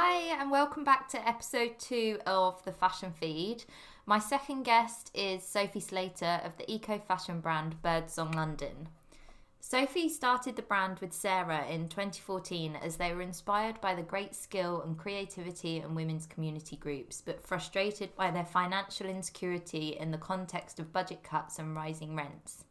Hi, and welcome back to episode 2 of the Fashion Feed. My second guest is Sophie Slater of the eco-fashion brand Birdsong London. Sophie started the brand with Sarah in 2014 as they were inspired by the great skill and creativity in women's community groups, but frustrated by their financial insecurity in the context of budget cuts and rising rents.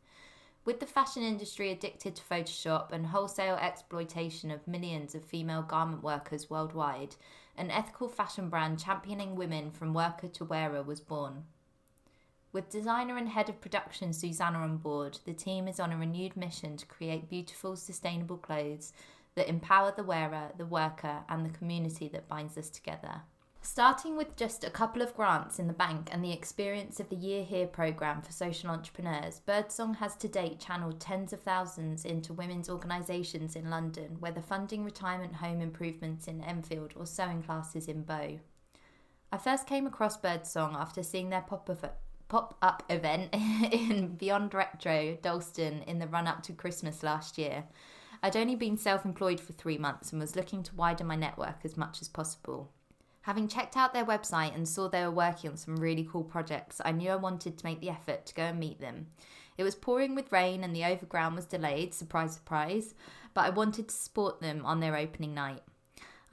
With the fashion industry addicted to Photoshop and wholesale exploitation of millions of female garment workers worldwide, an ethical fashion brand championing women from worker to wearer was born. With designer and head of production Susanna on board, the team is on a renewed mission to create beautiful, sustainable clothes that empower the wearer, the worker, and the community that binds us together. Starting with just a couple of grants in the bank and the Experience of the Year Here programme for social entrepreneurs, Birdsong has to date channelled tens of thousands into women's organisations in London, whether funding retirement home improvements in Enfield or sewing classes in Bow. I first came across Birdsong after seeing their pop-up event in Beyond Retro, Dalston, in the run-up to Christmas last year. I'd only been self-employed for 3 months and was looking to widen my network as much as possible. Having checked out their website and saw they were working on some really cool projects, I knew I wanted to make the effort to go and meet them. It was pouring with rain and the overground was delayed, surprise, surprise, but I wanted to support them on their opening night.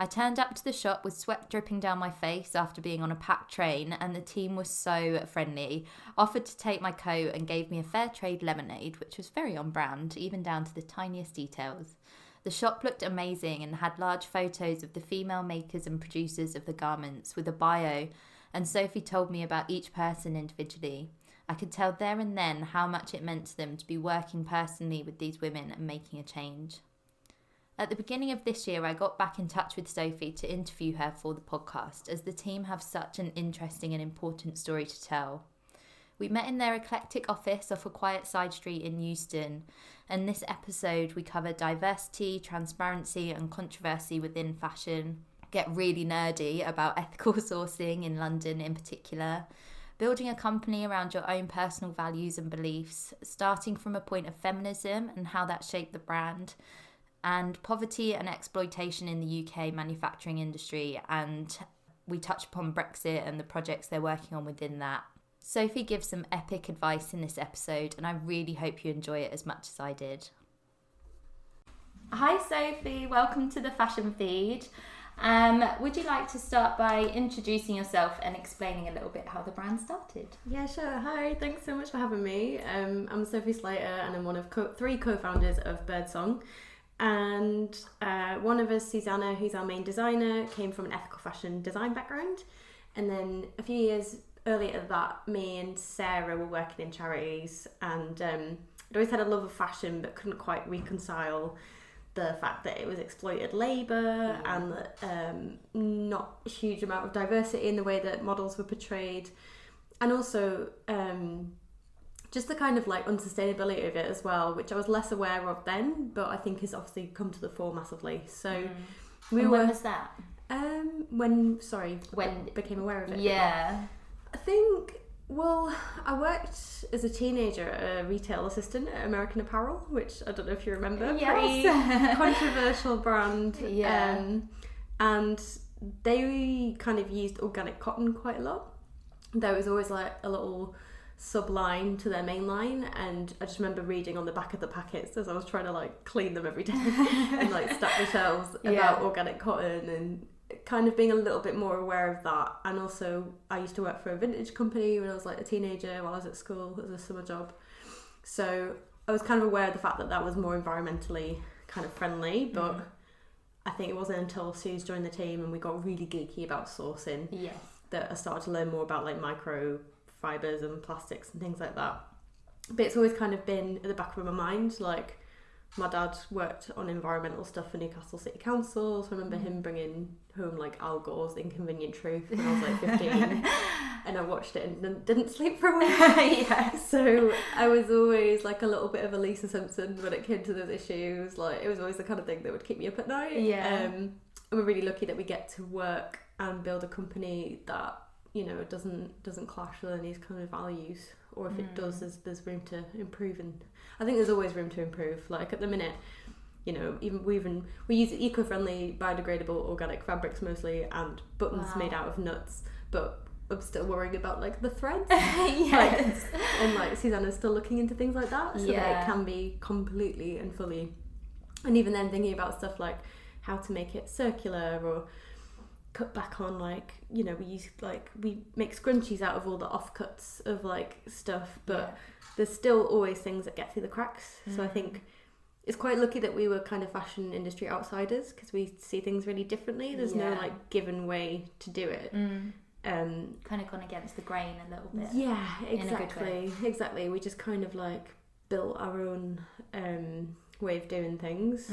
I turned up to the shop with sweat dripping down my face after being on a packed train, and the team was so friendly, offered to take my coat and gave me a fair trade lemonade, which was very on brand, even down to the tiniest details. The shop looked amazing and had large photos of the female makers and producers of the garments with a bio, and Sophie told me about each person individually. I could tell there and then how much it meant to them to be working personally with these women and making a change. At the beginning of this year, I got back in touch with Sophie to interview her for the podcast, as the team have such an interesting and important story to tell. We met in their eclectic office off a quiet side street in Euston, and this episode we cover diversity, transparency and controversy within fashion, get really nerdy about ethical sourcing in London in particular, building a company around your own personal values and beliefs, starting from a point of feminism and how that shaped the brand, and poverty and exploitation in the UK manufacturing industry, and we touch upon Brexit and the projects they're working on within that. Sophie gives some epic advice in this episode, and I really hope you enjoy it as much as I did. Hi Sophie, welcome to the Fashion Feed. Would you like to start by introducing yourself and explaining a little bit how the brand started? Yeah, sure. Hi, thanks so much for having me. I'm Sophie Slater and I'm one of 3 co-founders of Birdsong. And one of us, Susanna, who's our main designer, came from an ethical fashion design background. And then a few years earlier that, me and Sarah were working in charities, and I'd always had a love of fashion but couldn't quite reconcile the fact that it was exploited labour and that not a huge amount of diversity in the way that models were portrayed, and also just the kind of like unsustainability of it as well, which I was less aware of then, but I think has obviously come to the fore massively. So when was that? When became aware of it. Yeah. I think, well, I worked as a teenager at a retail assistant at American Apparel, which I don't know if you remember. Yes. Pretty controversial brand. Yeah. And they kind of used organic cotton quite a lot. There was always like a little sub-line to their main line, and I just remember reading on the back of the packets as I was trying to like clean them every day and like stack the shelves about organic cotton, and kind of being a little bit more aware of that. And also I used to work for a vintage company when I was like a teenager while I was at school as a summer job, so I was kind of aware of the fact that that was more environmentally kind of friendly, but I think it wasn't until Suze joined the team and we got really geeky about sourcing that I started to learn more about like micro fibres and plastics and things like that. But it's always kind of been at the back of my mind. Like, my dad worked on environmental stuff for Newcastle City Council, so I remember him bringing home like Al Gore's The Inconvenient Truth when I was like 15 and I watched it and didn't sleep for a while. So I was always like a little bit of a Lisa Simpson when it came to those issues. Like, it was always the kind of thing that would keep me up at night. And we're really lucky that we get to work and build a company that, you know, doesn't clash with any kind of values, or if it does, there's room to improve. And I think there's always room to improve. Like, at the minute you know, we use eco-friendly, biodegradable, organic fabrics mostly, and buttons made out of nuts. But I'm still worrying about like the threads. Yes. And like Susanna's still looking into things like that, so that it can be completely and fully. And even then, thinking about stuff like how to make it circular or cut back on, like, you know, we make scrunchies out of all the offcuts of like stuff, but there's still always things that get through the cracks. So I think it's quite lucky that we were kind of fashion industry outsiders, because we see things really differently. There's no like given way to do it. Kind of gone against the grain a little bit. Yeah, exactly. We just kind of like built our own way of doing things,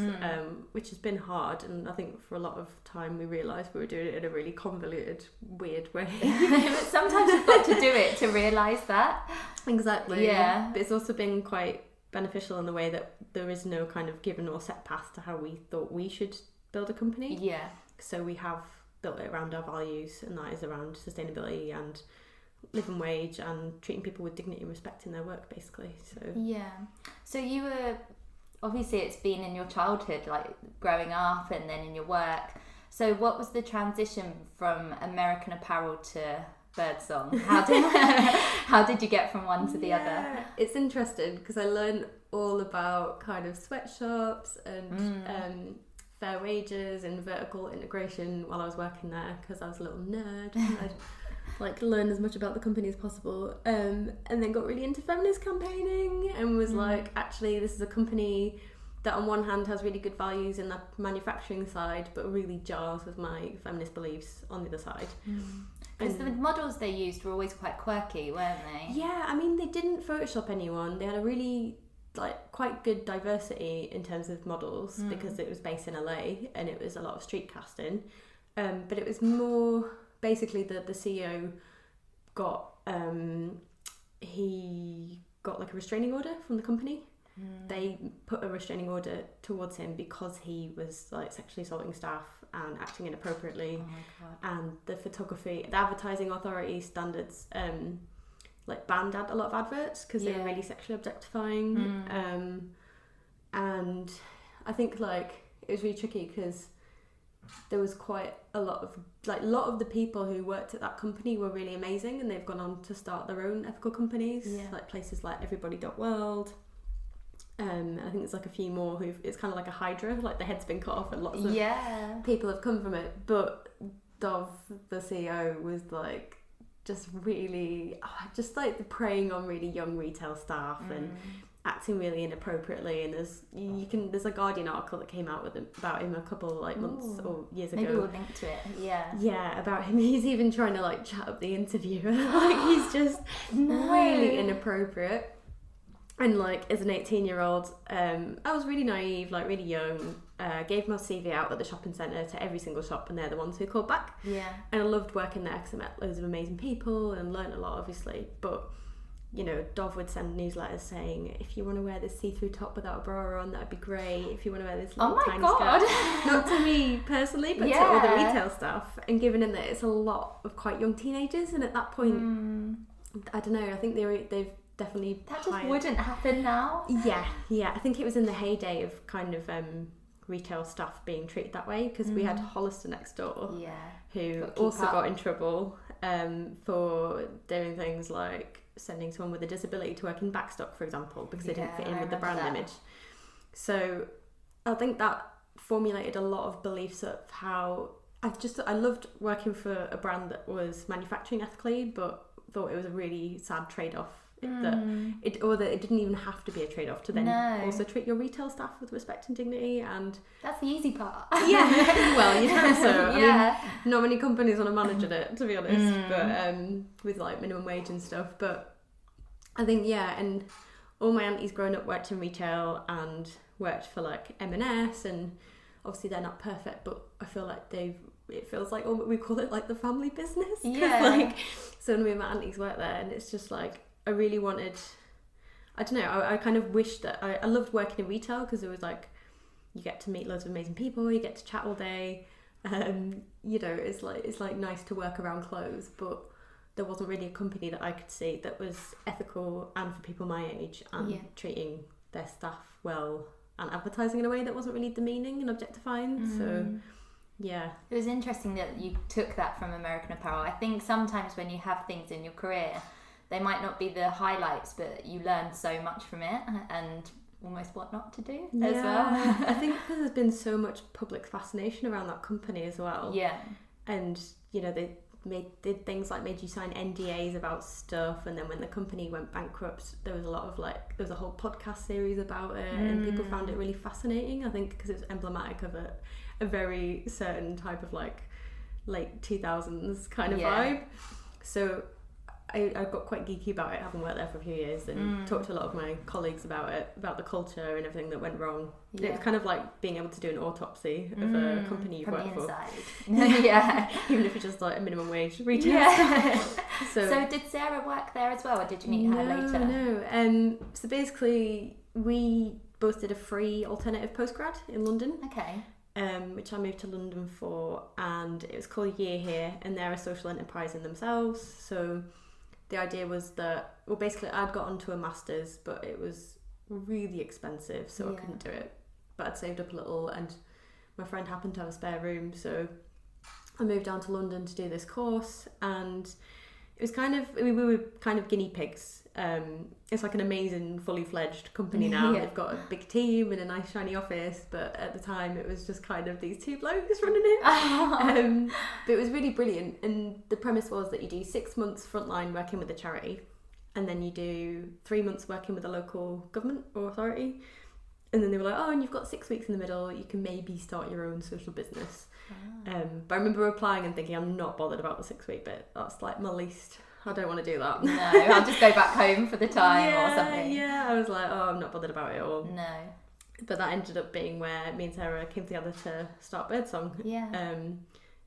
which has been hard, and I think for a lot of time we realised we were doing it in a really convoluted, weird way. But sometimes you've got to do it to realise that. Exactly. Yeah. But it's also been quite beneficial in the way that there is no kind of given or set path to how we thought we should build a company. Yeah. So we have built it around our values, and that is around sustainability and living wage and treating people with dignity and respect in their work, basically. So you were, obviously it's been in your childhood, like growing up, and then in your work. So what was the transition from American Apparel to Birdsong? How did you get from one to the other? It's interesting because I learned all about kind of sweatshops and fair wages and vertical integration while I was working there, because I was a little nerd and I'd like learn as much about the company as possible, and then got really into feminist campaigning and was like, actually this is a company that on one hand has really good values in the manufacturing side, but really jars with my feminist beliefs on the other side. Because the models they used were always quite quirky, weren't they? Yeah, I mean, they didn't Photoshop anyone. They had a really like quite good diversity in terms of models, because it was based in LA and it was a lot of street casting, but it was more basically the CEO got he got like a restraining order from the company. They put a restraining order towards him because he was like sexually assaulting staff and acting inappropriately. Oh my God. And the advertising authority standards like banned a lot of adverts because they were really sexually objectifying. And I think like it was really tricky because there was quite a lot of the people who worked at that company were really amazing, and they've gone on to start their own ethical companies, like places like Everybody.World. I think there's like a few more it's kind of like a hydra, like the head's been cut off and lots of people have come from it. But Dov, the CEO, was like just really just like preying on really young retail staff and acting really inappropriately. And there's a Guardian article that came out about him a couple like months or years ago. Maybe we'll link to it. Yeah, about him. He's even trying to like chat up the interviewer. Like he's just really inappropriate. And like as an 18-year-old, I was really naive, like really young. Gave my CV out at the shopping centre to every single shop, and they're the ones who called back. Yeah. And I loved working there because I met loads of amazing people and learnt a lot, obviously. But you know, Dov would send newsletters saying, if you want to wear this see-through top without a bra on, that'd be great. If you want to wear this little tiny skirt, not to me personally, but to all the retail staff. And given in that it's a lot of quite young teenagers, and at that point, I don't know. I think they've definitely just wouldn't happen now. Yeah. I think it was in the heyday of kind of retail staff being treated that way, because we had Hollister next door, who also got in trouble for doing things like sending someone with a disability to work in backstock, for example, because they didn't fit in with the brand image. So I think that formulated a lot of beliefs of how I loved working for a brand that was manufacturing ethically, but thought it was a really sad trade-off that it didn't even have to be a trade-off to then also treat your retail staff with respect and dignity. And that's the easy part. Well, so I mean, not many companies want to manage it, to be honest, but with like minimum wage and stuff. But I think and all my aunties growing up worked in retail and worked for like M&S, and obviously they're not perfect, but I feel like it feels like we call it like the family business. Like so many of my aunties work there, and it's just like I really wanted, I don't know, I kind of wished that I loved working in retail, because it was like you get to meet loads of amazing people, you get to chat all day, you know, it's like nice to work around clothes, but there wasn't really a company that I could see that was ethical and for people my age and treating their staff well and advertising in a way that wasn't really demeaning and objectifying. So yeah, it was interesting that you took that from American Apparel. I think sometimes when you have things in your career, they might not be the highlights, but you learn so much from it and almost what not to do as well. I think because there's been so much public fascination around that company as well. Yeah. And you know, they did things like made you sign NDAs about stuff, and then when the company went bankrupt, there was a lot of there was a whole podcast series about it, and people found it really fascinating. I think because it's emblematic of a very certain type of late 2000s kind of vibe. So I got quite geeky about it, having worked there for a few years, and talked to a lot of my colleagues about it, about the culture and everything that went wrong. Yeah. It was kind of like being able to do an autopsy of a company you've worked for. Yeah. Even if it's just like a minimum wage retail. Yeah. So did Sarah work there as well, or did you meet her later? No. So basically, we both did a free alternative postgrad in London. Okay. Which I moved to London for, and it was called Year Here, and they're a social enterprise in themselves. So the idea was that, well, basically I'd got onto a master's, but it was really expensive, so I couldn't do it. But I'd saved up a little, and my friend happened to have a spare room, so I moved down to London to do this course, and it was we were kind of guinea pigs. It's like an amazing, fully fledged company now. They've got a big team and a nice shiny office, but at the time it was just kind of these two blokes running it. But it was really brilliant, and the premise was that you do 6 months frontline working with a charity, and then you do 3 months working with a local government or authority, and then they were like, oh, and you've got 6 weeks in the middle, you can maybe start your own social business. But I remember applying and thinking, I'm not bothered about the 6 week bit. That's like my least. I don't want to do that. No, I'll just go back home for the time or something. Yeah, I was like, oh, I'm not bothered about it all. No. But that ended up being where me and Sarah came together to start Birdsong. Yeah.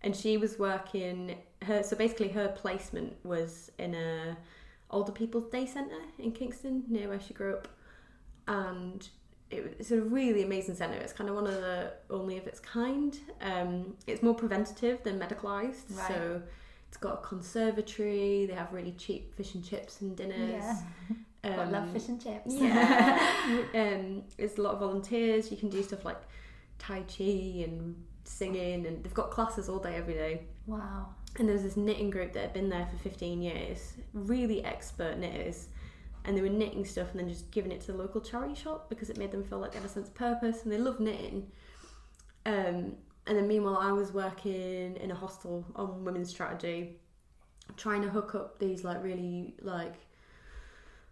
And she was working, so basically her placement was in a older people's day centre in Kingston, near where she grew up. And it's a really amazing centre. It's kind of one of the only of its kind. It's more preventative than medicalised. Right. So it's got a conservatory. They have really cheap fish and chips and dinners. Yeah. I love fish and chips. Yeah. There's a lot of volunteers. You can do stuff like Tai Chi and singing, and they've got classes all day, every day. Wow. And there's this knitting group that had been there for 15 years. Really expert knitters. And they were knitting stuff and then just giving it to the local charity shop because it made them feel like they had a sense of purpose, and they love knitting. And then meanwhile, I was working in a hostel on women's strategy, trying to hook up these really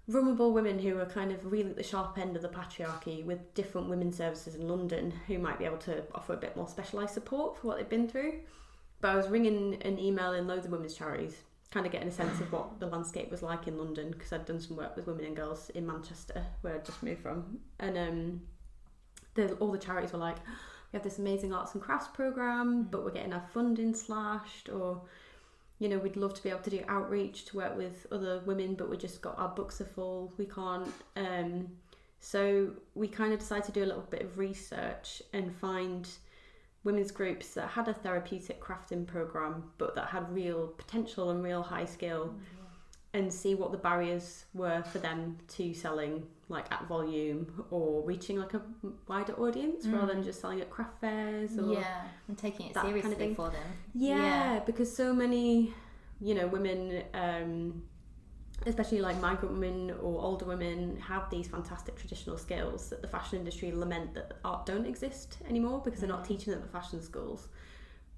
vulnerable women who are kind of really at the sharp end of the patriarchy with different women's services in London who might be able to offer a bit more specialised support for what they've been through. But I was ringing and emailing loads of women's charities, kind of getting a sense of what the landscape was like in London, because I'd done some work with women and girls in Manchester, where I'd just moved from. And all the charities were like, we have this amazing arts and crafts programme, but we're getting our funding slashed, or, you know, we'd love to be able to do outreach to work with other women, but we just got our books are full, we can't. So we kind of decided to do a little bit of research and find women's groups that had a therapeutic crafting programme, but that had real potential and real high skill, and see what the barriers were for them to selling at volume or reaching a wider audience rather than just selling at craft fairs or and taking it seriously kind of thing for them. Because so many women, especially migrant women or older women, have these fantastic traditional skills that the fashion industry lament that art don't exist anymore because they're not teaching at the fashion schools.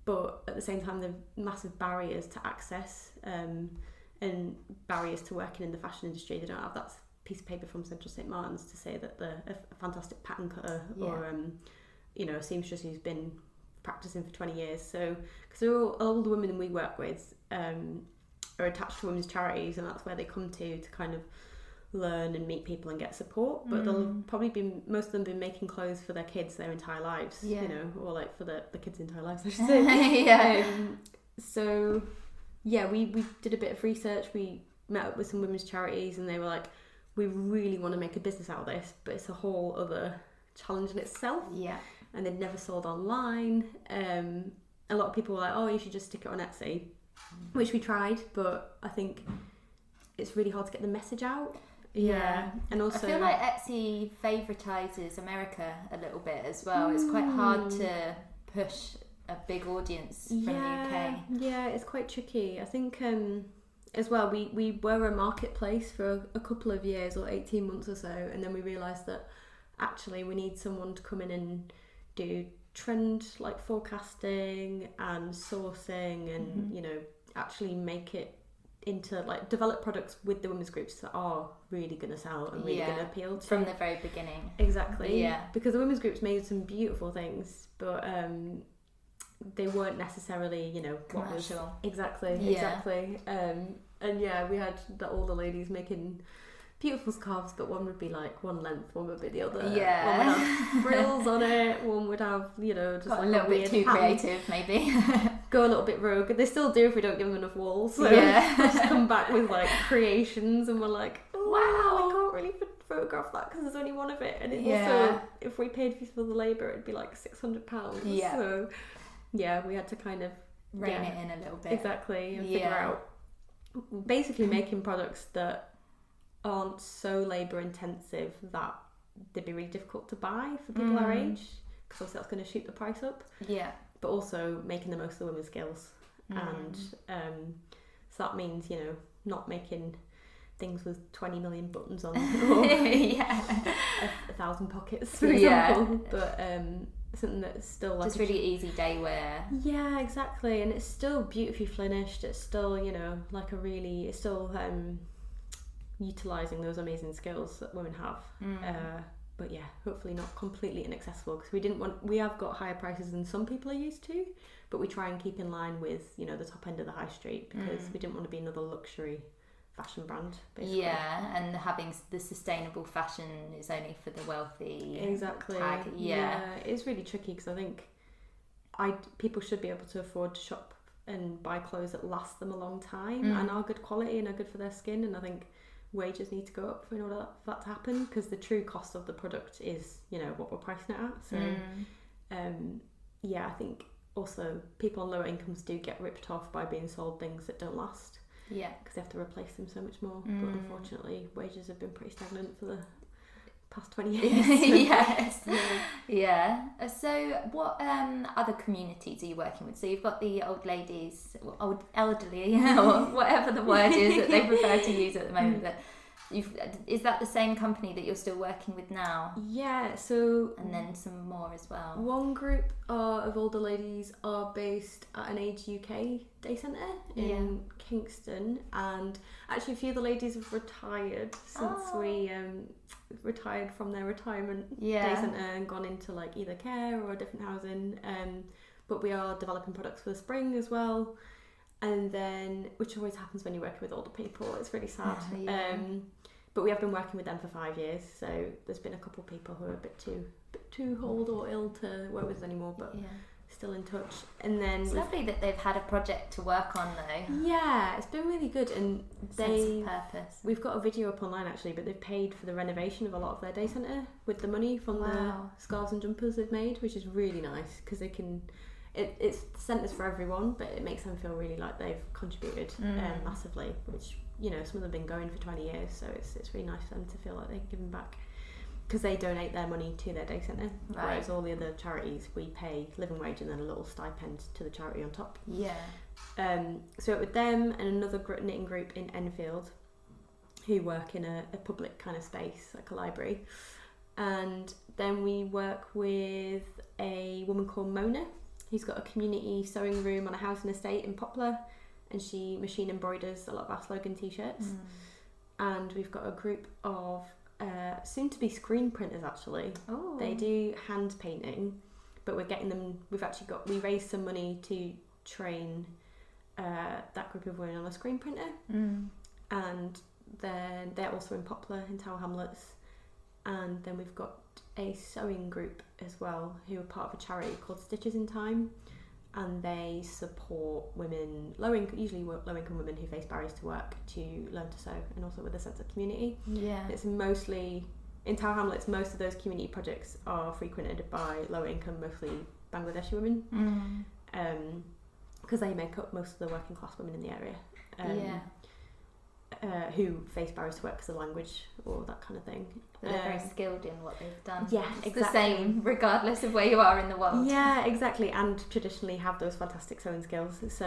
But at the same time, there are massive barriers to access and barriers to working in the fashion industry. They don't have that piece of paper from Central St Martin's to say that they're a fantastic pattern cutter or a seamstress who's been practicing for 20 years. So because all the women we work with are attached to women's charities, and that's where they come to kind of learn and meet people and get support. But they'll probably most of them been making clothes for their kids their entire lives, or for the kids' entire lives, I should say. So we did a bit of research. We met up with some women's charities, and they were like, we really want to make a business out of this, but it's a whole other challenge in itself. And they'd never sold online. A lot of people were like, oh, you should just stick it on Etsy, which we tried, but I think it's really hard to get the message out. Yeah. And also, I feel like Etsy favoritizes America a little bit as well. It's quite hard to push a big audience from the UK. Yeah, it's quite tricky. I think as well, we were a marketplace for a couple of years, or 18 months or so, and then we realised that actually we need someone to come in and do trend like forecasting and sourcing and you know, actually make it into like develop products with the women's groups that are really going to sell and really going to appeal to from the very beginning. Exactly. Yeah, because the women's groups made some beautiful things, but they weren't necessarily, you know, commercial. What was exactly. And yeah, we had all the ladies making beautiful scarves, but one would be like one length, one would be the other. Yeah, one would have frills on it, one would have, you know, just like a little bit too creative, maybe. Go a little bit rogue. They still do if we don't give them enough walls. So they just come back with like creations, and we're like, oh, wow, I can't really photograph that because there's only one of it, and it also, if we paid for the labour, it'd be like £600. Yeah. So yeah, we had to kind of rein it in a little bit. Exactly, and figure out basically making products that aren't so labour intensive that they'd be really difficult to buy for people our age, because obviously that's going to shoot the price up. Yeah. But also making the most of the women's skills, and so that means, you know, not making things with 20 million buttons on, or 1,000 pockets, for example. But something that's still like just really easy day wear. Yeah, exactly, and it's still beautifully finished. It's still, you know, like it's still utilising those amazing skills that women have. But yeah, hopefully not completely inaccessible, because we have got higher prices than some people are used to, but we try and keep in line with, you know, the top end of the high street, because we didn't want to be another luxury fashion brand, basically. Yeah, and having the sustainable fashion is only for the wealthy. Exactly. Tag. Yeah, it's really tricky, because I think people should be able to afford to shop and buy clothes that last them a long time and are good quality and are good for their skin, and I think wages need to go up in order for that to happen, because the true cost of the product is, you know, what we're pricing it at. So I think also people on lower incomes do get ripped off by being sold things that don't last, because they have to replace them so much more. But unfortunately wages have been pretty stagnant for the past 20 years. So what other communities are you working with? So you've got the old ladies, old elderly, or whatever the word is that they prefer to use at the moment. That is that the same company that you're still working with now? Yeah, so and then some more as well. One group of older ladies are based at an Age UK day centre in Kingston, and actually a few of the ladies have retired since we retired from their retirement day centre and gone into like either care or different housing. But we are developing products for the spring as well, and then, which always happens when you're working with older people, it's really sad. But we have been working with them for 5 years, so there's been a couple of people who are a bit too old or ill to work with us anymore, but still in touch. And then it's lovely that they've had a project to work on, though. Yeah, it's been really good, and sense of purpose. We've got a video up online actually, but they've paid for the renovation of a lot of their day centre with the money from the scarves and jumpers they've made, which is really nice, because they can. It's centres for everyone, but it makes them feel really like they've contributed massively, which, you know, some of them have been going for 20 years, so it's really nice for them to feel like they're giving back, because they donate their money to their day centre, whereas all the other charities, we pay living wage and then a little stipend to the charity on top. So with them and another knitting group in Enfield, who work in a public kind of space, like a library, and then we work with a woman called Mona, who's got a community sewing room on a housing estate in Poplar, and she machine embroiders a lot of our slogan t-shirts. And we've got a group of soon to be screen printers actually. They do hand painting, but we're getting them, we raised some money to train that group of women on a screen printer, and then they're also in Poplar in Tower Hamlets. And then we've got a sewing group as well, who are part of a charity called Stitches in Time, and they support women, usually low-income women who face barriers to work, to learn to sew, and also with a sense of community. It's mostly in Tower Hamlets. Most of those community projects are frequented by low-income, mostly Bangladeshi women, because they make up most of the working class women in the area. who face barriers to work because of language or that kind of thing. But they're very skilled in what they've done. Yeah, it's exactly. the same regardless of where you are in the world. Yeah, exactly, and traditionally have those fantastic sewing skills. So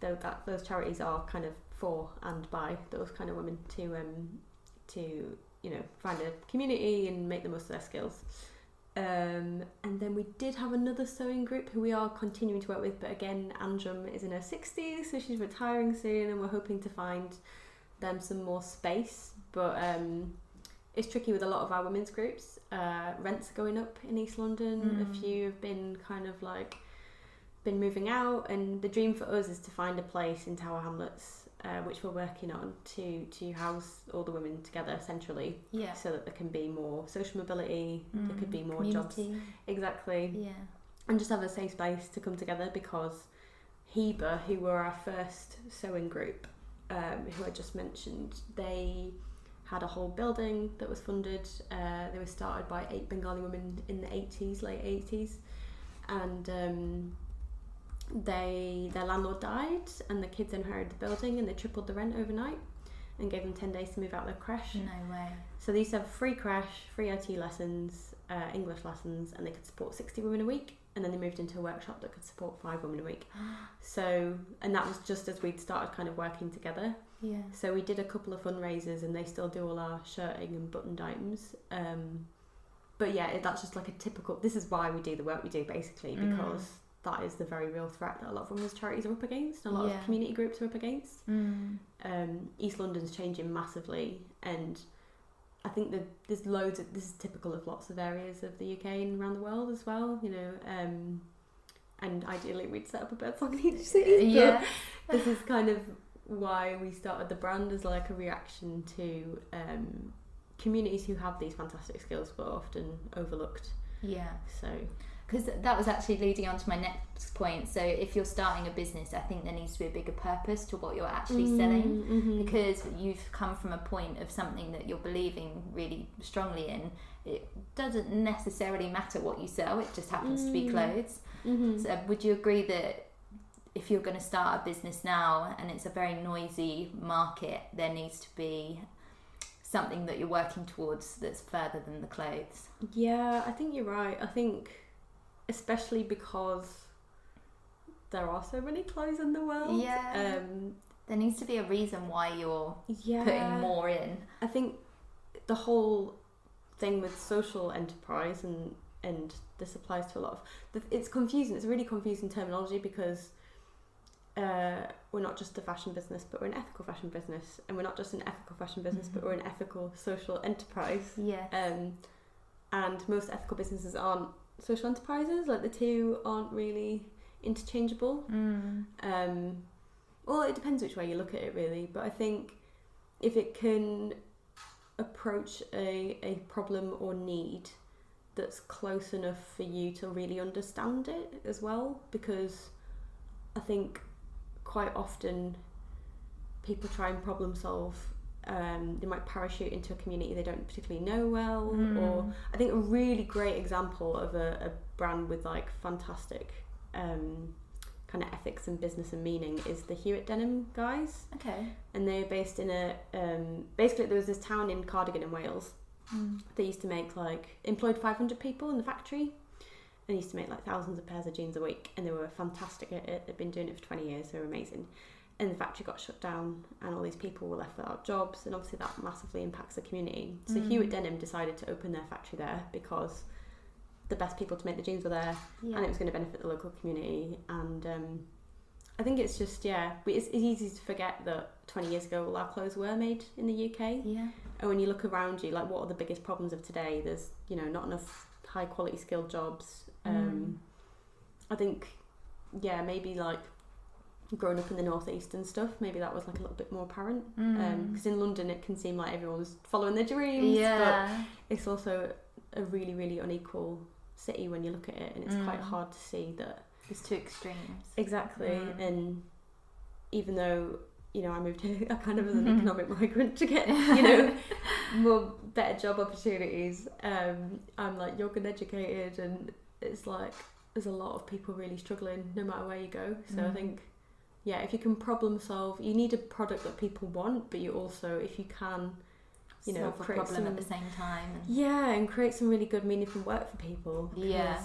those charities are kind of for and by those kind of women to find a community and make the most of their skills. And then we did have another sewing group who we are continuing to work with, but again, Anjum is in her 60s, so she's retiring soon, and we're hoping to find them some more space. But it's tricky with a lot of our women's groups. Rents are going up in East London. A few have been been moving out, and the dream for us is to find a place in Tower Hamlets, which we're working on, to house all the women together centrally, so that there can be more social mobility, there could be more community. Jobs, exactly, and just have a safe space to come together. Because Heba, who were our first sewing group, who I just mentioned, they had a whole building that was funded. They were started by 8 Bengali women in the late 80s, and their landlord died, and the kids inherited the building, and they tripled the rent overnight and gave them 10 days to move out of their creche. No way. So they used to have free creche, free IT lessons, English lessons, and they could support 60 women a week. And then they moved into a workshop that could support 5 women a week. And that was just as we'd started kind of working together. Yeah. So we did a couple of fundraisers, and they still do all our shirting and buttoned items. But yeah, that's just like a typical. This is why we do the work we do, basically, because that is the very real threat that a lot of women's charities are up against, and a lot of community groups are up against. East London's changing massively, and I think that there's loads of, this is typical of lots of areas of the UK and around the world as well, and ideally we'd set up a Birdsong in each city. Yeah. This is kind of why we started the brand, as like a reaction to communities who have these fantastic skills but are often overlooked. Yeah. So, because that was actually leading on to my next point. So if you're starting a business, I think there needs to be a bigger purpose to what you're actually selling, because you've come from a point of something that you're believing really strongly in. It doesn't necessarily matter what you sell, it just happens to be clothes. So would you agree that if you're going to start a business now and it's a very noisy market, there needs to be something that you're working towards that's further than the clothes? Yeah, I think you're right. I think especially because there are so many clothes in the world. Yeah. There needs to be a reason why you're putting more in. I think the whole thing with social enterprise, and this applies to a lot of... It's confusing. It's a really confusing terminology, because we're not just a fashion business, but we're an ethical fashion business. And we're not just an ethical fashion business, but we're an ethical social enterprise. Yeah. And most ethical businesses aren't social enterprises. Like, the two aren't really interchangeable. Well, it depends which way you look at it, really. But I think if it can approach a problem or need that's close enough for you to really understand it as well, because I think quite often people try and problem solve. They might parachute into a community they don't particularly know well, or I think a really great example of a brand with like fantastic kind of ethics and business and meaning is the Hewitt Denim guys. Okay. And they're based in a basically there was this town in Cardigan in Wales. They used to make employed 500 people in the factory, and used to make thousands of pairs of jeans a week, and they were fantastic at it. They'd been doing it for 20 years. They were amazing. And the factory got shut down, and all these people were left without jobs, and obviously that massively impacts the community. So Hewitt Denim decided to open their factory there because the best people to make the jeans were there, and it was going to benefit the local community. And I think it's just, it's easy to forget that 20 years ago all our clothes were made in the UK. Yeah. And when you look around you, what are the biggest problems of today? There's, not enough high quality skilled jobs. I think, maybe growing up in the northeast and stuff, maybe that was a little bit more apparent. Because in London it can seem like everyone's following their dreams. But it's also a really, really unequal city when you look at it, and it's quite hard to see that there's two extremes. Exactly. And even though I moved here kind of as an economic migrant to get more better job opportunities, I'm young and educated, and it's there's a lot of people really struggling no matter where you go. So I think if you can problem solve, you need a product that people want, but you also, if you can, solve a create problem at the same time. And create some really good, meaningful work for people. Yeah.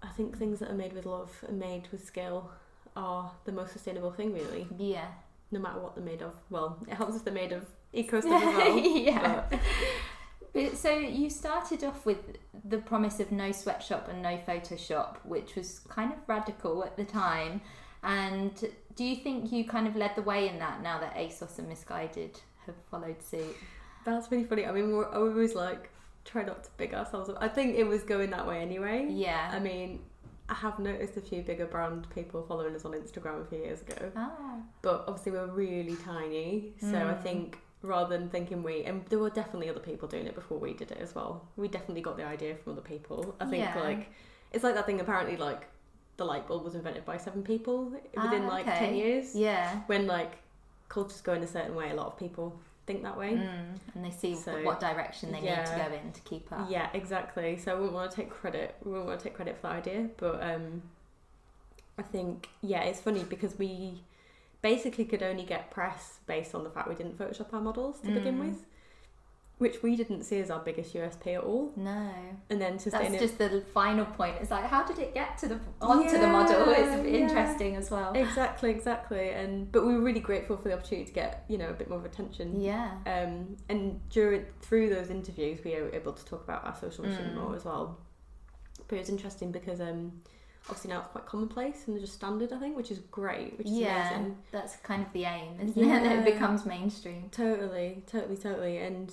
I think things that are made with love and made with skill are the most sustainable thing, really. Yeah. No matter what they're made of. Well, it helps if they're made of eco stuff as well. Yeah. But, so you started off with the promise of no sweatshop and no Photoshop, which was kind of radical at the time. And do you think you kind of led the way in that now that ASOS and Misguided have followed suit? That's really funny. I mean, we're always like, try not to big ourselves up. I think it was going that way anyway. Yeah. I mean, I have noticed a few bigger brand people following us on Instagram a few years ago. Ah. But obviously we're really tiny. So I think rather than thinking and there were definitely other people doing it before we did it as well. We definitely got the idea from other people. I think it's like that thing, apparently like the light bulb was invented by 7 people within 10 years. Yeah. When like culture's going a certain way, a lot of people think that way. And they see what direction they need to go in to keep up. Yeah, exactly. So I wouldn't want to take credit. We wouldn't want to take credit for that idea. But I think, it's funny because we basically could only get press based on the fact we didn't Photoshop our models to begin with, which we didn't see as our biggest USP at all. No. And then that's just the final point. It's like, how did it get onto the model? It's interesting as well. Exactly. But we were really grateful for the opportunity to get a bit more of attention. Yeah. And through those interviews, we were able to talk about our social mission more as well. But it was interesting because obviously now it's quite commonplace and just standard, I think, which is great, which is amazing. That's kind of the aim, isn't it? That it becomes mainstream. Totally. And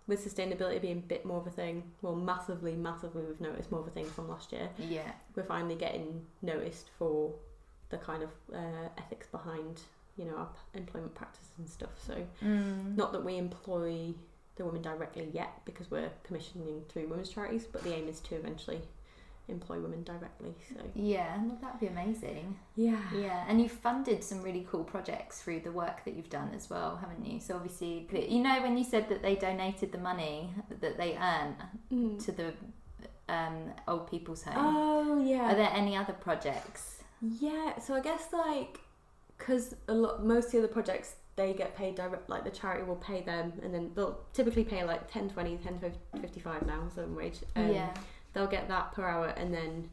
with sustainability being a bit more of a thing, well, massively we've noticed more of a thing from last year. Yeah. We're finally getting noticed for the kind of ethics behind, our employment practices and stuff. So not that we employ the women directly yet because we're commissioning through women's charities, but the aim is to eventually employ women directly. So that'd be amazing. Yeah, and you've funded some really cool projects through the work that you've done as well, haven't you? So obviously, when you said that they donated the money that they earn to the old people's home, are there any other projects? So I guess because most of the other projects they get paid direct, like the charity will pay them, and then they'll typically pay like 10.20, 10.55 now, so wage. They'll get that per hour, and then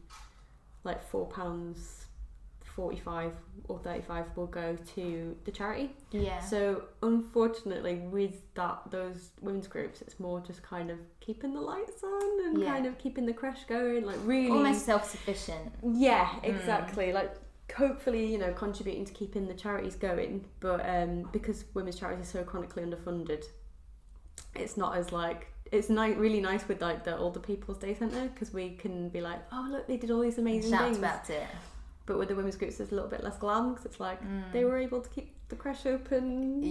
like £4.45 or 35 will go to the charity. Yeah. So unfortunately, with those women's groups, it's more just kind of keeping the lights on and kind of keeping the crash going, like really almost self-sufficient. Yeah, exactly. Like hopefully, contributing to keeping the charities going, but because women's charities are so chronically underfunded, it's not as it's really nice with like the Older People's Day Centre because we can be like, oh look, they did all these amazing things. About it. But with the women's groups, it's a little bit less glam because it's like they were able to keep the crash open.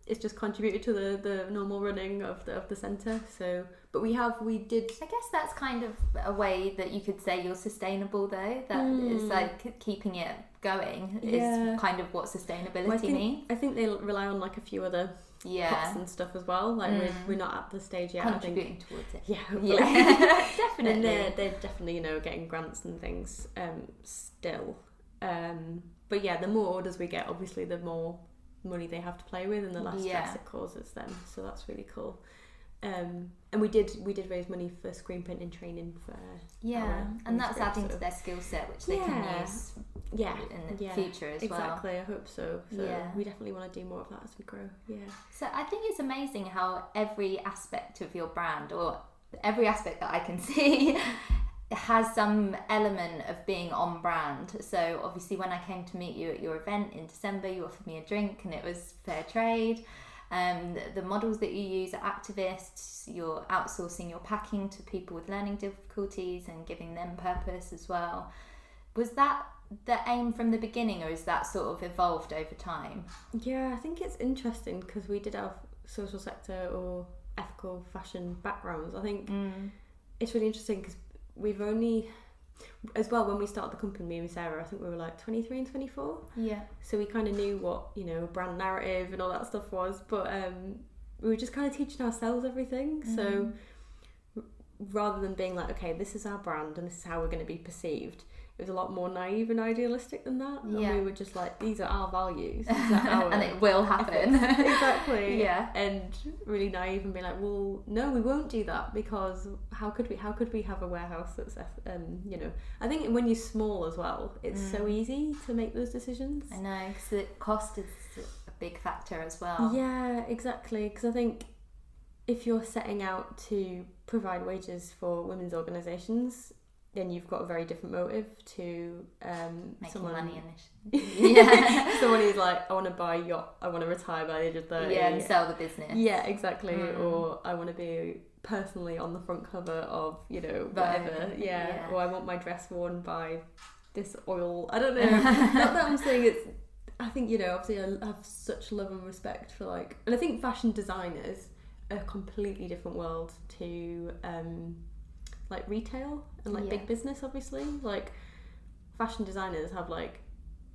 It's just contributed to the normal running of the centre. So, but we did. I guess that's kind of a way that you could say you're sustainable, though. That is like keeping it going is kind of what sustainability means. I think they rely on like a few other pots and stuff as well. Like we're not at the stage yet. Contributing towards it. Yeah, definitely. And they're definitely getting grants and things still. But the more orders we get, obviously, the more money they have to play with, and the less stress it causes them. So that's really cool. And we did raise money for screen printing training for and that's adding to their skill set, which they can use in the future as well. Exactly, I hope so. We definitely want to do more of that as we grow. So I think it's amazing how every aspect of your brand, or every aspect that I can see, has some element of being on brand. So obviously when I came to meet you at your event in December, you offered me a drink and it was fair trade. The models that you use are activists. You're outsourcing your packing to people with learning difficulties and giving them purpose as well. Was that the aim from the beginning, or is that sort of evolved over time? I think it's interesting because we did have social sector or ethical fashion backgrounds. I think it's really interesting because we've only, as well, when we started the company, me and Sarah, I think we were like 23 and 24. Yeah. So we kind of knew what, brand narrative and all that stuff was, but we were just kind of teaching ourselves everything. So rather than being like, okay, this is our brand and this is how we're going to be perceived, it was a lot more naive and idealistic than that. Yeah. And we were just like, these are our values. These are our and it will happen. Exactly. Yeah. And really naive and be like, well, no, we won't do that, because how could we have a warehouse that's, you know, I think when you're small as well, it's so easy to make those decisions. I know, because the cost is a big factor as well. Yeah, exactly. Because I think if you're setting out to provide wages for women's organisations, then you've got a very different motive to making money initially. Someone who's like, I want to buy a yacht, I want to retire by the age of 30. Yeah, and sell the business. Yeah, exactly. Or I want to be personally on the front cover of, you know, whatever. Yeah. Or I want my dress worn by this oil. I don't know. Not that I'm saying it's. I think, you know, obviously I have such love and respect for like, and I think fashion designers are a completely different world to like retail and like big business. Obviously, like fashion designers have like,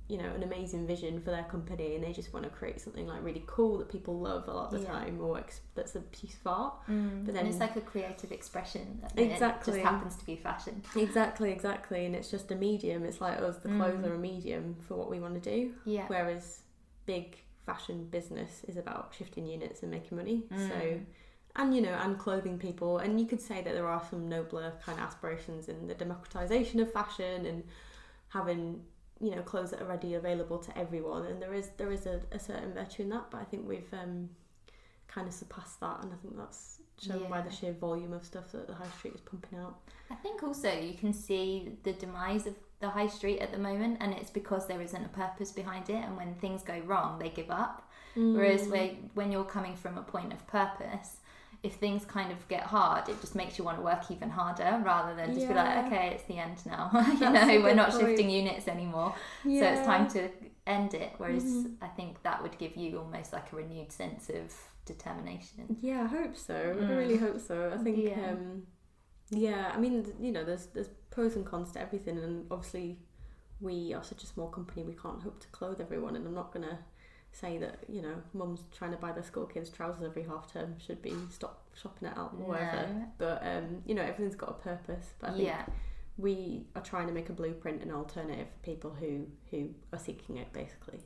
you know, an amazing vision for their company, and they just want to create something like really cool that people love a lot of the time, or that's a piece of art. But then and it's like a creative expression. Exactly. It just happens to be fashion. Exactly, and it's just a medium. It's like us, the clothes are a medium for what we want to do. Yeah. Whereas big fashion business is about shifting units and making money. So. And, you know, and clothing people. And you could say that there are some nobler kind of aspirations in the democratization of fashion and having, you know, clothes that are ready available to everyone. And there is a certain virtue in that. But I think we've kind of surpassed that. And I think that's shown by the sheer volume of stuff that the high street is pumping out. I think also you can see the demise of the high street at the moment. And it's because there isn't a purpose behind it. And when things go wrong, they give up. Whereas when you're coming from a point of purpose, if things kind of get hard, it just makes you want to work even harder rather than just be like, okay, it's the end now. You know, we're not shifting units anymore. So it's time to end it. Whereas I think that would give you almost like a renewed sense of determination. Yeah, I hope so. I really hope so. I think, I mean, you know, there's pros and cons to everything. And obviously we are such a small company, we can't hope to clothe everyone. And I'm not going to say that, you know, mums trying to buy their school kids trousers every half term should be stop shopping it out or whatever. But you know, everything's got a purpose. But I think we are trying to make a blueprint and alternative for people who are seeking it, basically.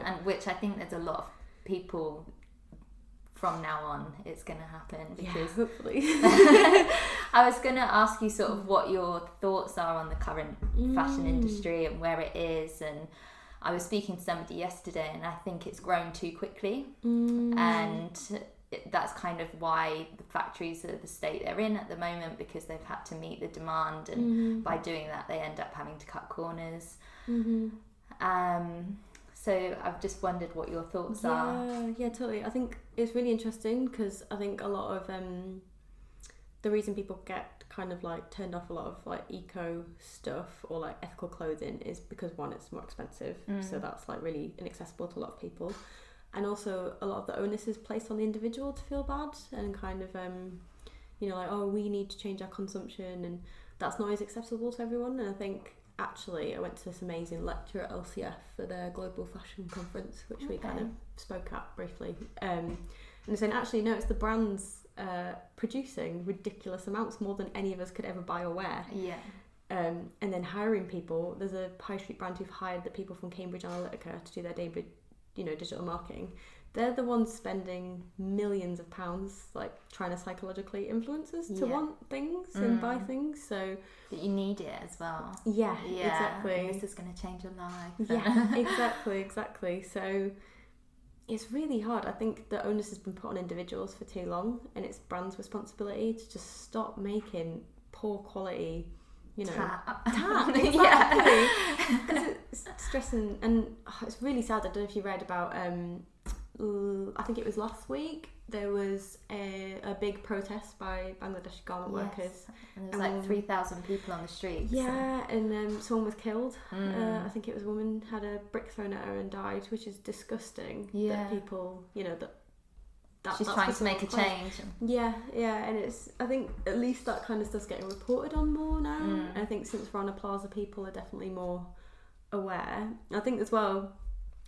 And which I think there's a lot of people from now on it's going to happen, because hopefully. I was going to ask you sort of what your thoughts are on the current fashion industry and where it is. And I was speaking to somebody yesterday, and I think it's grown too quickly, and that's kind of why the factories are the state they're in at the moment, because they've had to meet the demand, and by doing that they end up having to cut corners. So I've just wondered what your thoughts are. Yeah, totally. I think it's really interesting, because I think a lot of the reason people get kind of like turned off a lot of like eco stuff or like ethical clothing is because, one, it's more expensive, so that's like really inaccessible to a lot of people, and also a lot of the onus is placed on the individual to feel bad and kind of you know, like, oh, we need to change our consumption, and that's not as acceptable to everyone. And I think actually I went to this amazing lecture at LCF for their global fashion conference, which we kind of spoke at briefly, and they're saying actually no, it's the brands producing ridiculous amounts, more than any of us could ever buy or wear. And then hiring people. There's a high street brand who've hired the people from Cambridge Analytica to do their digital marketing. They're the ones spending millions of pounds, like trying to psychologically influence us to want things and buy things. So that you need it as well. Yeah, exactly. This is going to change your life. Yeah, exactly. So it's really hard. I think the onus has been put on individuals for too long, and it's brands' responsibility to just stop making poor quality, you know, tap. Exactly. Because it's stressing, and it's really sad. I don't know if you read about I think it was last week, there was a big protest by Bangladeshi garment workers. And there was like 3,000 people on the streets. Yeah, and someone was killed. I think it was a woman, had a brick thrown at her and died, which is disgusting. That people, you know, that she's trying to make a change. Yeah, and I think at least that kind of stuff's getting reported on more now. And I think since Rana Plaza, people are definitely more aware. I think as well,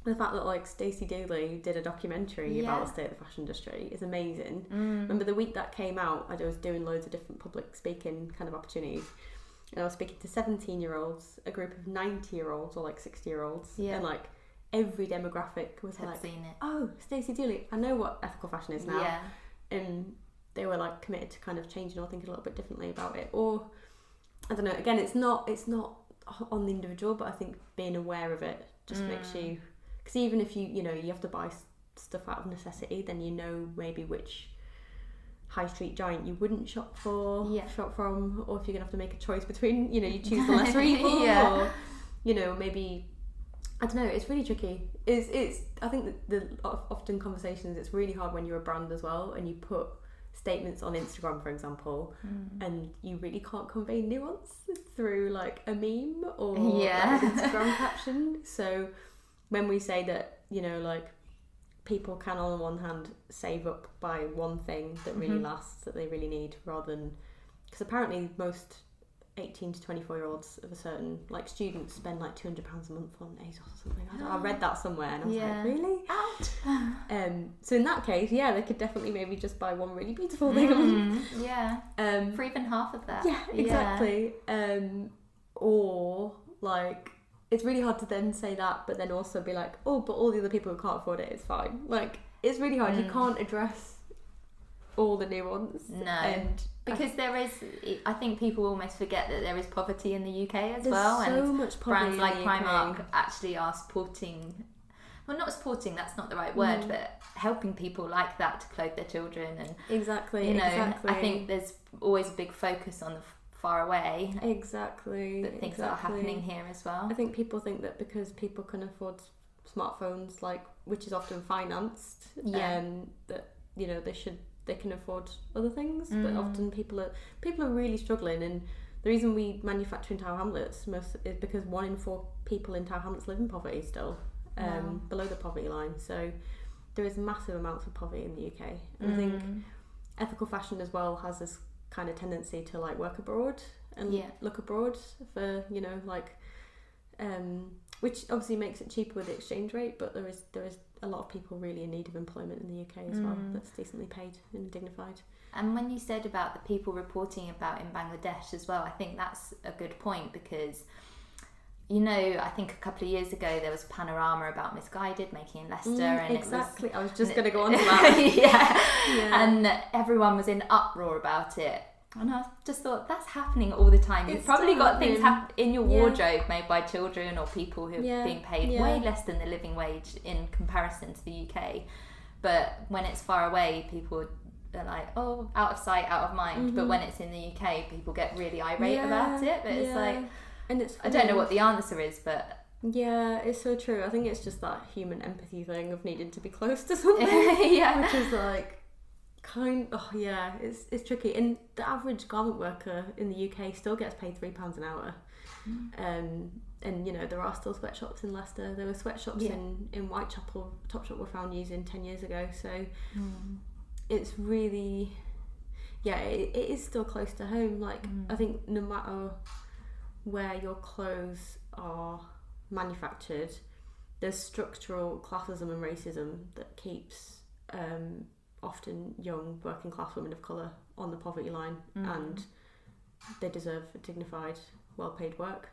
the fact that like Stacey Dooley did a documentary about the state of the fashion industry is amazing. Remember the week that came out, I was doing loads of different public speaking kind of opportunities, and I was speaking to 17-year-olds, a group of 90-year-olds or like 60-year-olds, Yeah. and like every demographic was I've like, seen it. oh, Stacey Dooley, I know what ethical fashion is now. Yeah. And they were like committed to kind of changing or thinking a little bit differently about it. Or I don't know, again, it's not on the individual, but I think being aware of it just makes you, because even if you have to buy stuff out of necessity, then you know maybe which high street giant you wouldn't shop from, or if you're gonna have to make a choice between, you choose the lesser evil, or maybe, I don't know, it's really tricky. It's I think that the often conversations, it's really hard when you're a brand as well and you put statements on Instagram, for example, and you really can't convey nuance through like a meme or like an Instagram caption. So when we say that, like people can on one hand save up, buy one thing that really lasts, that they really need, rather than, because apparently most 18 to 24-year-olds of a certain, like students, spend like £200 a month on ASOS or something. I read that somewhere and I was like, really? Out. So in that case, they could definitely maybe just buy one really beautiful thing a month. For even half of that. Yeah, exactly. Or like, it's really hard to then say that, but then also be like, oh, but all the other people who can't afford it, it's fine. Like, it's really hard. You can't address all the nuance. No. And because there is, I think people almost forget that there is poverty in the UK as there's well. so And much poverty brands like in the Primark UK. actually are supporting, well, not supporting, that's not the right word, but helping people like that to clothe their children. And Exactly. I think there's always a big focus on the far away. Exactly. That things are happening here as well. I think people think that because people can afford smartphones, like, which is often financed, that they can afford other things, but often people are really struggling. And the reason we manufacture in Tower Hamlets is because 1 in 4 people in Tower Hamlets live in poverty still, below the poverty line. So there is massive amounts of poverty in the UK, and I think ethical fashion as well has this kind of tendency to like work abroad and look abroad for which obviously makes it cheaper with the exchange rate, but there is a lot of people really in need of employment in the UK as well that's decently paid and dignified. And when you said about the people reporting about in Bangladesh as well, I think that's a good point, because I think a couple of years ago there was Panorama about Misguided making in Leicester, and exactly. I was just going to go on to that. And everyone was in uproar about it. And I just thought, that's happening all the time. You've probably got things in your wardrobe made by children or people who are being paid way less than the living wage in comparison to the UK. But when it's far away, people are like, oh, out of sight, out of mind. But when it's in the UK, people get really irate about it. But it's like, and it's I don't know what the answer is, but yeah, it's so true. I think it's just that human empathy thing of needing to be close to something. Which is like, it's tricky. And the average garment worker in the UK still gets paid £3 an hour. And there are still sweatshops in Leicester. There were sweatshops in Whitechapel. Topshop were found using 10 years ago. So it's really, it is still close to home. Like, I think no matter where your clothes are manufactured, there's structural classism and racism that keeps often young working class women of colour on the poverty line, and they deserve dignified, well paid work.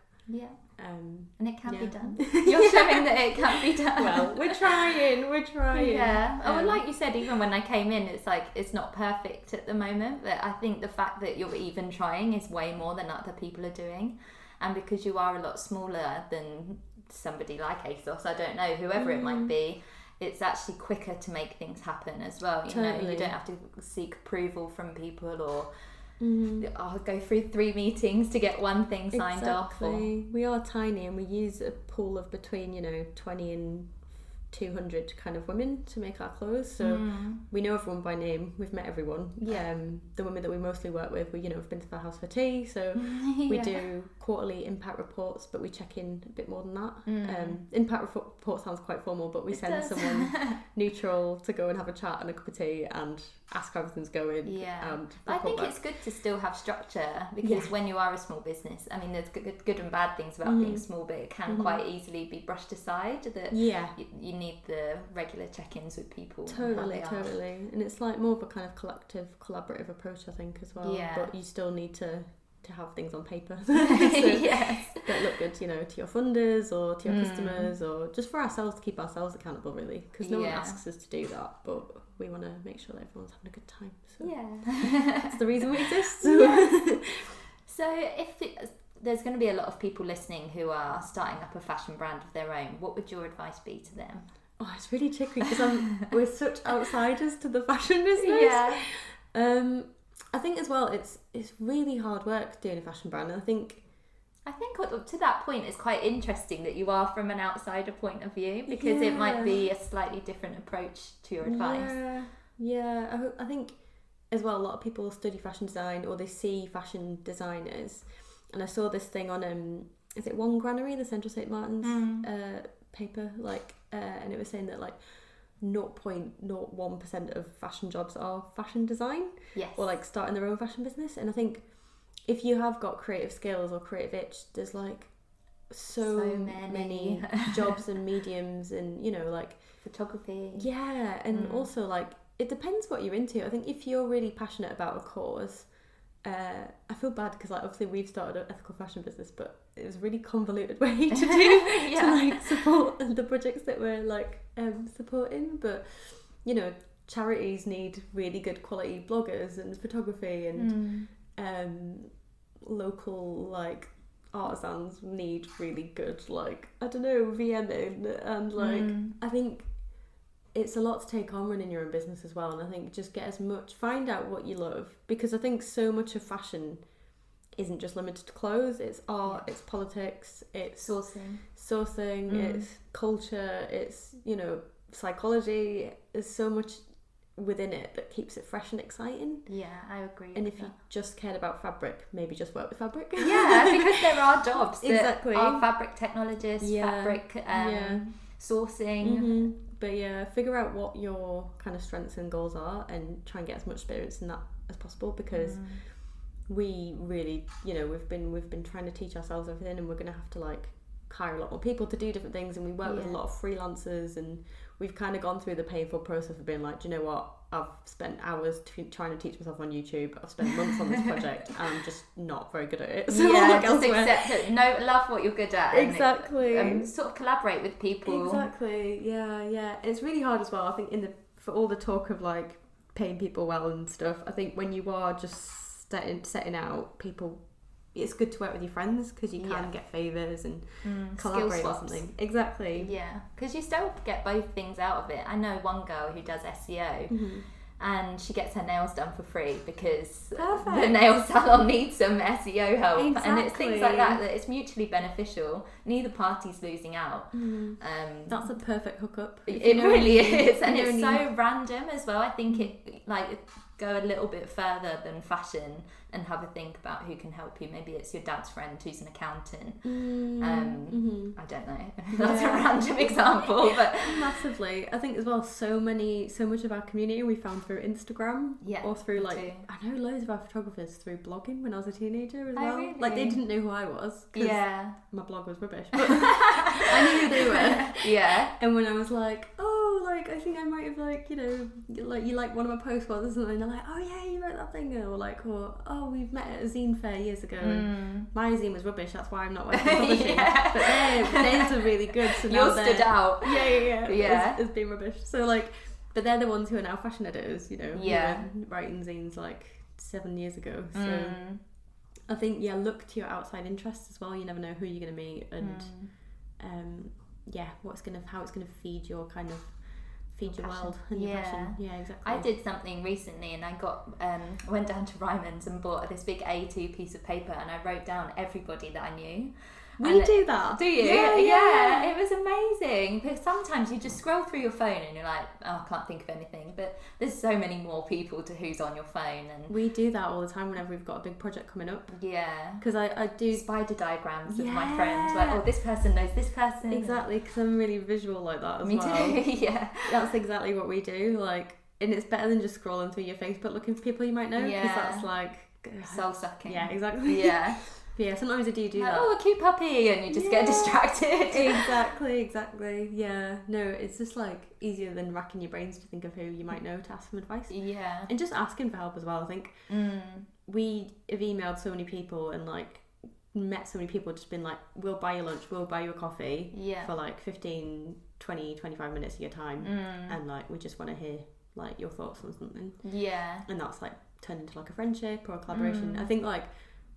And it can be done. You're showing that it can be done. Well, we're trying. Well, like you said, even when I came in, it's like, it's not perfect at the moment, but I think the fact that you're even trying is way more than other people are doing. And because you are a lot smaller than somebody like ASOS, I don't know, whoever it might be, it's actually quicker to make things happen as well. You know, you don't have to seek approval from people or go through 3 meetings to get one thing signed off. We are tiny, and we use a pool of between 20 and 200 kind of women to make our clothes, so we know everyone by name. We've met everyone. The women that we mostly work with, we've been to their house for tea, so we do quarterly impact reports, but we check in a bit more than that. Impact report sounds quite formal, but we send someone neutral to go and have a chat and a cup of tea and ask how everything's going. I think it's good to still have structure, because when you are a small business, I mean, there's good and bad things about being small, but it can quite easily be brushed aside, that you need the regular check-ins with people. Totally. And it's like more of a kind of collective, collaborative approach, I think, as well. But you still need to to have things on paper Yes. that look good, to your funders or to your customers, or just for ourselves to keep ourselves accountable, really, because no one asks us to do that, but we want to make sure that everyone's having a good time. So that's the reason we exist. So if there's going to be a lot of people listening who are starting up a fashion brand of their own, what would your advice be to them? Oh, it's really tricky because we're such outsiders to the fashion business. I think as well, it's really hard work doing a fashion brand, and I think to that point, it's quite interesting that you are from an outsider point of view, because it might be a slightly different approach to your advice. I think as well, a lot of people study fashion design or they see fashion designers, and I saw this thing on is it One Granary, the Central St Martin's paper, and it was saying that 0.01% of fashion jobs are fashion design, or starting their own fashion business. And I think if you have got creative skills or creative itch, there's so many jobs and mediums, and photography. And also it depends what you're into. I think if you're really passionate about a cause, I feel bad because obviously we've started an ethical fashion business, but it was a really convoluted way to do to support the projects that we're supporting. But charities need really good quality bloggers and photography, and local artisans need really good VMing, and I think it's a lot to take on running your own business as well. And I think just find out what you love, because I think so much of fashion isn't just limited to clothes. It's art, it's politics, it's sourcing, it's culture, it's psychology. There's so much within it that keeps it fresh and exciting. I agree. And if you just cared about fabric, maybe just work with fabric. Because there are jobs that exactly are fabric technologists, fabric sourcing. But figure out what your kind of strengths and goals are, and try and get as much experience in that as possible, because we really, we've been trying to teach ourselves everything, and we're going to have to hire a lot more people to do different things, and we work with a lot of freelancers, and we've kind of gone through the painful process of being do you know what, I've spent hours trying to teach myself on YouTube, I've spent months on this project, and I'm just not very good at it, so just accept it. Love what you're good at, and sort of collaborate with people. It's really hard as well, I think, for all the talk of paying people well and stuff. I think when you are just setting out, it's good to work with your friends, because you can get favours and collaborate on something. Exactly. Yeah, because you still get both things out of it. I know one girl who does SEO, and she gets her nails done for free because the nail salon needs some SEO help. Exactly. And it's things like that it's mutually beneficial. Neither party's losing out. That's a perfect hookup. It really is, and it's so random as well. I think it go a little bit further than fashion and have a think about who can help you. Maybe it's your dad's friend who's an accountant. I don't know. That's a random example, but massively. I think as well, so much of our community we found through Instagram, or through I know loads of our photographers through blogging when I was a teenager as well. Really? They didn't know who I was, because my blog was rubbish, but I knew who they were. And when I was I think I might have you like one of my posts was, and they're like, oh yeah, you wrote that thing, or oh, we've met at a zine fair years ago, and my zine was rubbish, that's why I'm not working publishing. But theirs are really good, so now yours stood out. It's been rubbish, so but they're the ones who are now fashion editors, who were writing zines 7 years ago. So I think look to your outside interests as well. You never know who you're going to meet, and how it's gonna feed your your world and your passion. Exactly. I did something recently, and I went down to Ryman's and bought this big A2 piece of paper, and I wrote down everybody that I knew. We do that. Do you? Yeah, it was amazing. Because sometimes you just scroll through your phone and you're like, oh, I can't think of anything. But there's so many more people to who's on your phone. And we do that all the time whenever we've got a big project coming up. Yeah. Because I do spider diagrams of my friends. Oh, this person knows this person. Exactly, because I'm really visual like that as Me well. Me too, yeah. That's exactly what we do. And it's better than just scrolling through your Facebook looking for people you might know. Because that's soul-sucking. Yeah, exactly. Yeah. Yeah, sometimes I do that. Oh, a cute puppy, and you just get distracted. Exactly. Yeah. No, it's just easier than racking your brains to think of who you might know to ask some advice. Yeah. And just asking for help as well. I think we have emailed so many people and like met so many people, just been like, we'll buy you lunch, we'll buy you a coffee for like 15, 20, 25 minutes of your time, and like we just want to hear like your thoughts on something. And that's like turned into like a friendship or a collaboration. I think like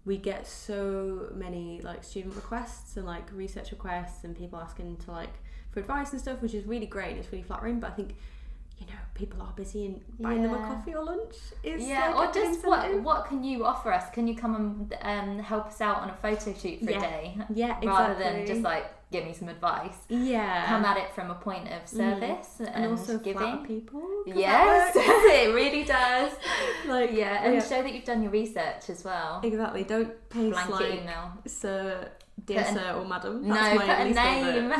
we get so many like student requests and like research requests and people asking to like for advice and stuff, which is really great and it's really flattering, but I think, you know, people are busy and buying them a coffee or lunch is like or just what can you offer us? Can you come and help us out on a photo shoot for a day? Exactly. Rather than just like give me some advice. Come at it from a point of service and also giving. Flatter people. Yes, it really does. Like and show that you've done your research as well. Exactly. Don't pay blanket email. Sir, dear sir or madam. That's put a name.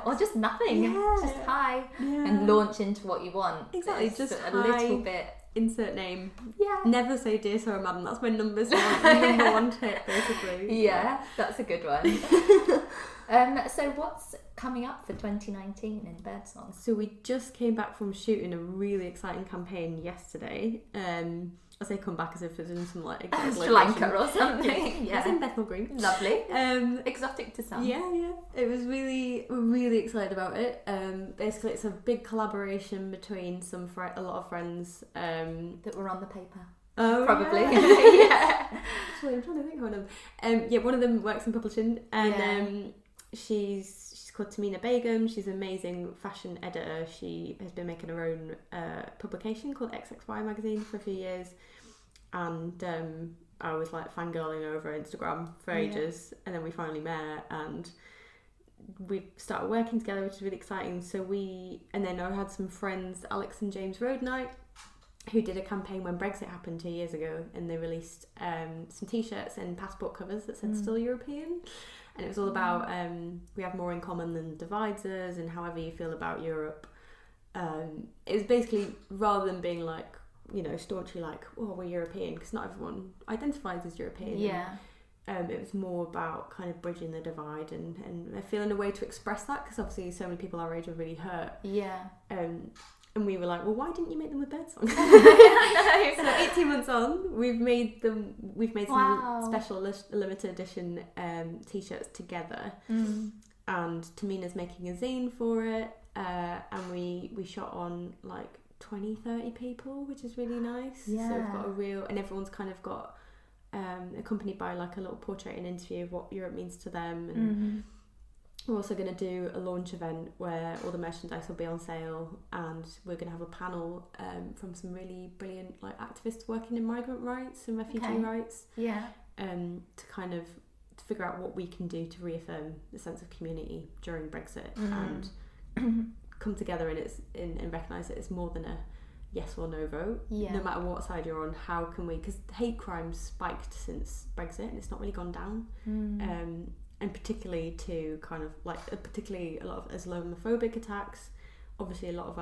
Or just nothing. Just hi. And launch into what you want. Exactly. It's just a little bit. Insert name. Never say dear sir or madam. That's my number one tip, basically. That's a good one. So what's coming up for 2019 in Birdsong? So we just came back from shooting a really exciting campaign yesterday. I say come back as if it's in some like exotic Sri Lanka or something. It's in Bethnal Green. Lovely. Exotic to some. It was we're really excited about it. Basically it's a big collaboration between a lot of friends that were on the paper. Oh, probably. Actually, I'm trying to think of one of them. One of them works in publishing, and she's called Tamina Begum. She's an amazing fashion editor. She has been making her own publication called XXY magazine for a few years, and I was like fangirling over Instagram for ages, and then we finally met and we started working together, which is really exciting. And then I had some friends, Alex and James Roadnight, who did a campaign when Brexit happened 2 years ago, and they released some t-shirts and passport covers that said Still European, and it was all about we have more in common than divides us, and however you feel about Europe. It was basically, rather than being like, you know, staunchly like, oh, we're European, because not everyone identifies as European. It was more about kind of bridging the divide and feeling a way to express that, because obviously so many people our age are really hurt. And we were like, well, why didn't you make them with Birdsong? So 18 months on, we've made some special limited edition t-shirts together. And Tamina's making a zine for it. And we shot on like 20-30 people, which is really nice. So we've got and everyone's kind of got accompanied by like a little portrait and interview of what Europe means to them. And we're also going to do a launch event where all the merchandise will be on sale, and we're going to have a panel from some really brilliant like activists working in migrant rights and refugee rights. To kind of figure out what we can do to reaffirm the sense of community during Brexit and come together and recognise that it's more than a yes or no vote. No matter what side you're on, how can we? Because hate crime's spiked since Brexit and it's not really gone down. And particularly to kind of like, particularly a lot of Islamophobic attacks. Obviously, a lot of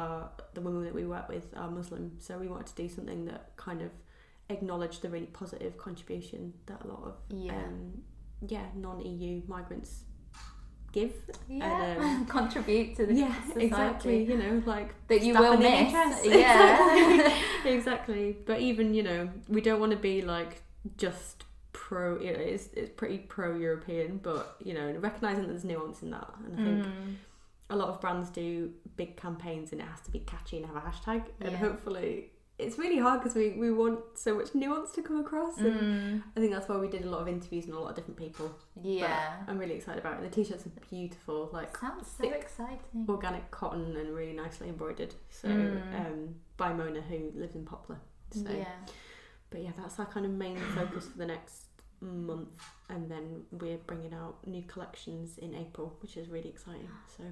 the women that we work with are Muslim, so we wanted to do something that kind of acknowledged the really positive contribution that a lot of non-EU migrants give and contribute to the society. Exactly. You know, like that you will miss. Exactly. But even, you know, we don't want to be like just pro, you know, it's pretty pro-European, but, you know, recognising that there's nuance in that. And I think a lot of brands do big campaigns and it has to be catchy and have a hashtag, and hopefully it's really hard because we want so much nuance to come across, and I think that's why we did a lot of interviews and a lot of different people. But I'm really excited about it. And the t-shirts are beautiful, like sounds so exciting, organic cotton and really nicely embroidered, so by Mona, who lives in Poplar. So but that's our kind of main focus for the next month, and then we're bringing out new collections in April, which is really exciting. So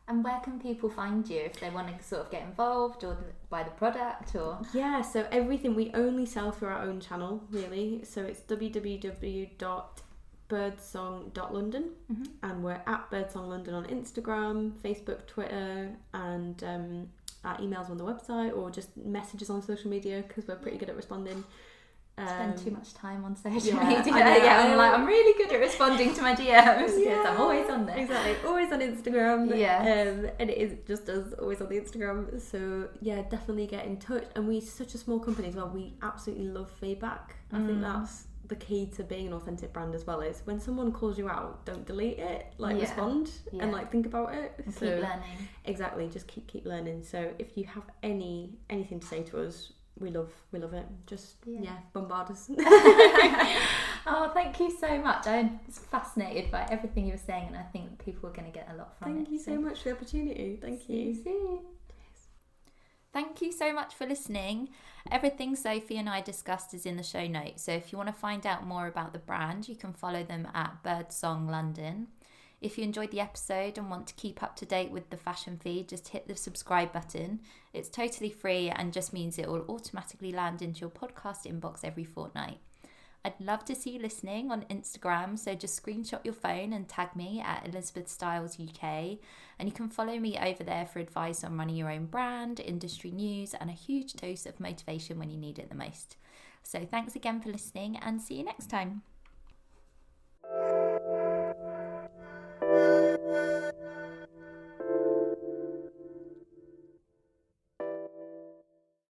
and where can people find you if they want to sort of get involved or buy the product? Or so everything we only sell through our own channel, really. So it's www.birdsong.london, and we're at Birdsong London on Instagram, Facebook, Twitter, and our emails on the website, or just messages on social media because we're pretty good at responding. Spend too much time on social yeah, media. I know. I'm like, I'm really good at responding to my DMs because I'm always on there. Exactly, always on Instagram. Yeah. And it is just us, always on the Instagram. So yeah, definitely get in touch. And we're such a small company as well. We absolutely love feedback. I think that's the key to being an authentic brand as well. Is when someone calls you out, don't delete it. Like respond and like think about it. And keep learning. Exactly, just keep learning. So if you have anything to say to us, we love it. Just bombard us. Oh, thank you so much. I was fascinated by everything you were saying, and I think people are going to get a lot from it. Thank you so much for the opportunity. Thank you. See you soon. Thank you so much for listening. Everything Sophie and I discussed is in the show notes. So if you want to find out more about the brand, you can follow them at Birdsong London. If you enjoyed the episode and want to keep up to date with the fashion feed, just hit the subscribe button. It's totally free and just means it will automatically land into your podcast inbox every fortnight. I'd love to see you listening on Instagram, so just screenshot your phone and tag me at Elizabeth Stiles UK, and you can follow me over there for advice on running your own brand, industry news, and a huge dose of motivation when you need it the most. So thanks again for listening, and see you next time.